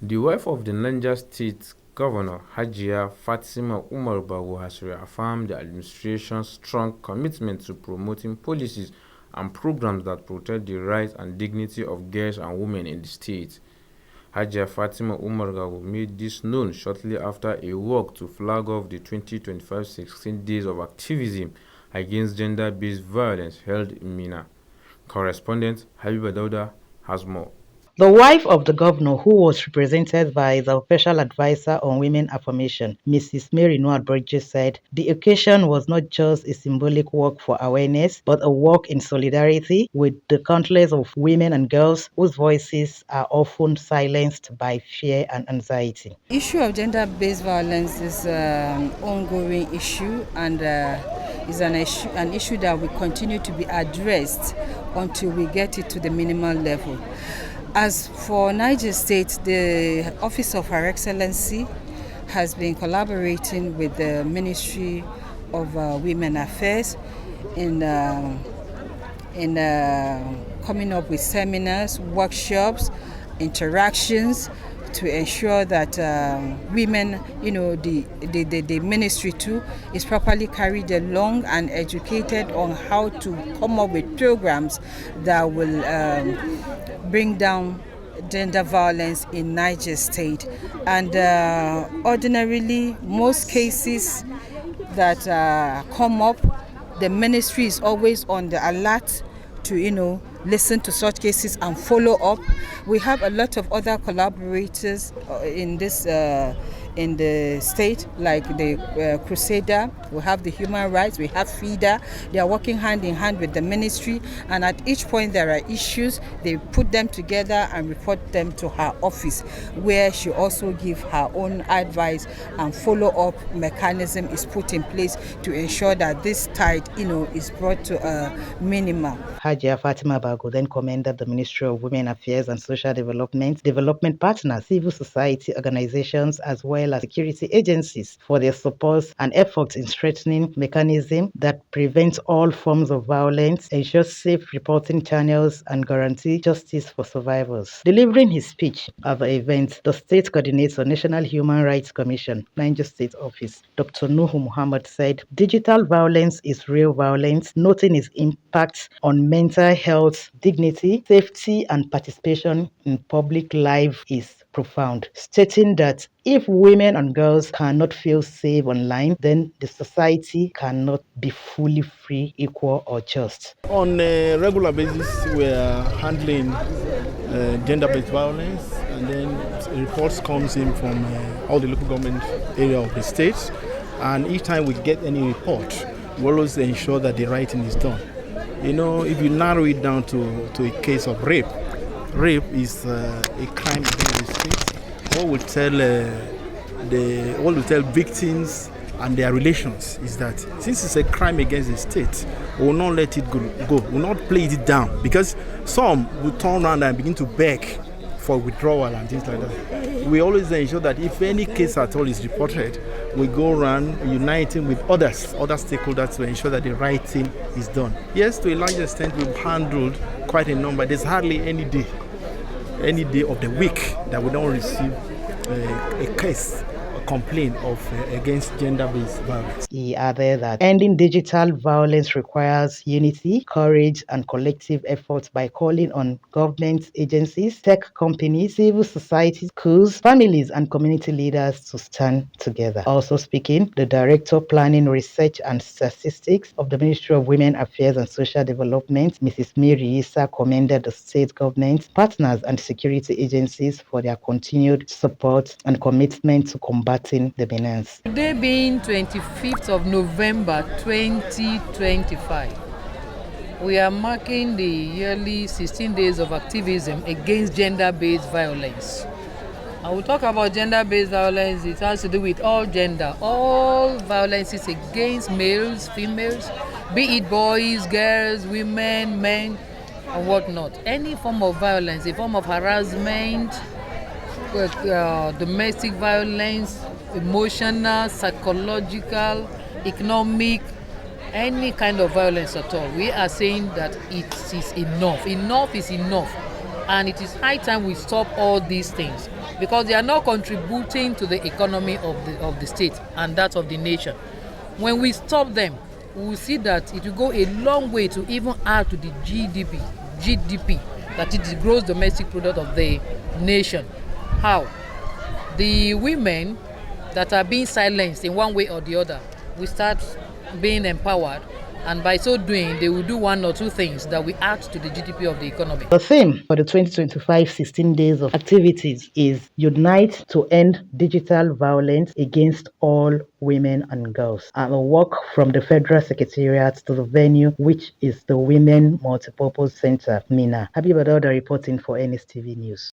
The wife of the Niger State Governor Hajia Fatima Umar Bago has reaffirmed the administration's strong commitment to promoting policies and programs that protect the rights and dignity of girls and women in the state. Hajia Fatima Umar Gago made this known shortly after a walk to flag off the 2025 16 Days of Activism against gender-based violence held in Mina. Correspondent Habiba Dauda has more. The wife of the governor, who was represented by the Special Advisor on Women Affirmation, Mrs. Mary Noah Bridges, said the occasion was not just a symbolic walk for awareness, but a walk in solidarity with the countless of women and girls whose voices are often silenced by fear and anxiety. The issue of gender-based violence is an ongoing issue and is an issue that will continue to be addressed until we get it to the minimal level. As for Niger State, the Office of Her Excellency has been collaborating with the Ministry of Women Affairs in coming up with seminars, workshops, interactions to ensure that women, the ministry too, is properly carried along and educated on how to come up with programs that will bring down gender violence in Niger State. And ordinarily, most cases that come up, the ministry is always on the alert to, listen to such cases and follow up. We have a lot of other collaborators in this in the state, like the Crusader, we have the Human Rights, we have FIDA. They are working hand in hand with the ministry, and at each point there are issues, they put them together and report them to her office, where she also gives her own advice and follow-up mechanism is put in place to ensure that this tide, is brought to a minimum. Hajia Fatima Bago then commended the Ministry of Women Affairs and Social Development, development partners, civil society organizations, as well as security agencies for their support and efforts in strengthening mechanisms that prevent all forms of violence, ensure safe reporting channels, and guarantee justice for survivors. Delivering his speech at the event, the State Coordinator, National Human Rights Commission, Niger State Office, Dr. Nuhu Muhammad said, digital violence is real violence, noting its impact on mental health, dignity, safety, and participation in public life is profound, stating that if women and girls cannot feel safe online, then the society cannot be fully free, equal, or just. On a regular basis, we are handling gender-based violence, and then reports comes in from all the local government area of the state, and each time we get any report, we always ensure that the writing is done. If you narrow it down to a case of rape is a crime against the state. What will tell victims and their relations is that since it's a crime against the state, we will not let it go. We will not play it down, because some will turn around and begin to beg for withdrawal and things like that. We always ensure that if any case at all is reported, we go around uniting with other stakeholders to ensure that the right thing is done. Yes, to a large extent, we've handled quite a number. There's hardly any day of the week that we don't receive a case, a complaint of against gender-based violence. He added that ending digital violence requires unity, courage, and collective efforts by calling on government agencies, tech companies, civil society, schools, families, and community leaders to stand together. Also speaking, the Director Planning, Research and Statistics of the Ministry of Women Affairs and Social Development, Mrs. Mary Issa, commended the state government, partners, and security agencies for their continued support and commitment to combating the menace. Today being 25th of November 2025, we are marking the yearly 16 Days of Activism against gender-based violence. I will talk about gender-based violence. It has to do with all gender, all violences against males, females, be it boys, girls, women, men, and whatnot. Any form of violence, a form of harassment, domestic violence, emotional, psychological, economic, any kind of violence at all. We are saying that it is enough. Enough is enough. And it is high time we stop all these things because they are not contributing to the economy of the state and that of the nation. When we stop them, we will see that it will go a long way to even add to the GDP, that is the gross domestic product of the nation. How? The women that are being silenced in one way or the other will start being empowered, and by so doing, they will do one or two things that will add to the GDP of the economy. The theme for the 2025 16 Days of Activities is Unite to End Digital Violence Against All Women and Girls, and a walk from the Federal Secretariat to the venue, which is the Women Multipurpose Center, Mina. Habib Adauda reporting for NSTV News.